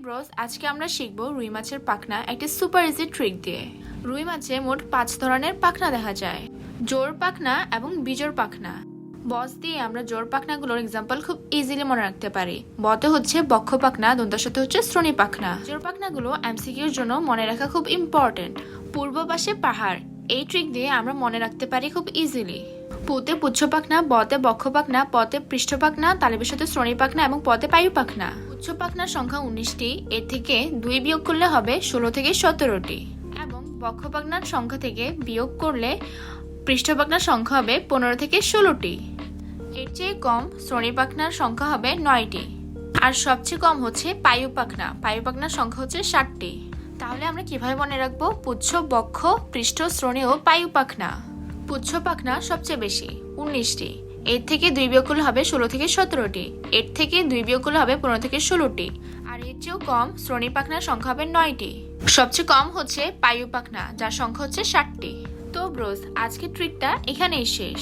Bros, আজকে আমরা শিখব রুই মাছের পাখনা একটি সুপার ইজি ট্রিক দিয়ে। রুই মাছে মোট 5 ধরনের পাখনা দেখা যায়: জোড় পাখনা এবং বিজোড় পাখনা। বস দিয়ে আমরা জোড় পাখনাগুলোর এক্সাম্পল খুব ইজিলি মনে রাখতে পারি। বতে হচ্ছে বক্ষ পাখনা, দন্তের সাথে হচ্ছে শ্রোণী পাখনা। জোড় পাখনাগুলো এমসিকিউর জন্য মনে রাখা খুব ইম্পর্টেন্ট। পূর্ব পাশে পাহাড়, এই ট্রিক দিয়ে আমরা মনে রাখতে পারি খুব ইজিলি। পুতে পুচ্ছ পাখনা, বতে বক্ষ পাখনা, পতে পৃষ্ঠ পাখনা, তালবের সাথে শ্রোণী পাখনা এবং পতে পায়ু পাখনা। পুচ্ছ পাখনার সংখ্যা 19টি, এর থেকে 2 বিয়োগ করলে হবে 16 থেকে 17টি। এবং বক্ষ পাখনার সংখ্যা থেকে বিয়োগ করলে পৃষ্ঠ পাখনার সংখ্যা হবে 15 থেকে 16টি। এর চেয়ে কম শ্রোণী পাখনার সংখ্যা হবে 9টি। আর সবচেয়ে কম হচ্ছে পায়ু পাখনা, পায়ু পাখনার সংখ্যা হচ্ছে 60টি। তাহলে আমরা কিভাবে মনে রাখবো পুচ্ছ, বক্ষ, পৃষ্ঠ, শ্রোণী ও পায়ু পাখনা? পুচ্ছ পাখনা সবচেয়ে বেশি, 19টি। এর থেকে 2 বিয়োগ করলে হবে 16 থেকে 17টি। এর থেকে 2 বিয়োগ করলে হবে 15 থেকে 16টি। আর এর চেয়েও কম শ্রোণী পাখনার সংখ্যা হবে 9টি। সবচেয়ে কম হচ্ছে পায়ু পাখনা, যার সংখ্যা হচ্ছে 60টি। তো ব্রোস, আজকের ট্রিকটা এখানেই শেষ।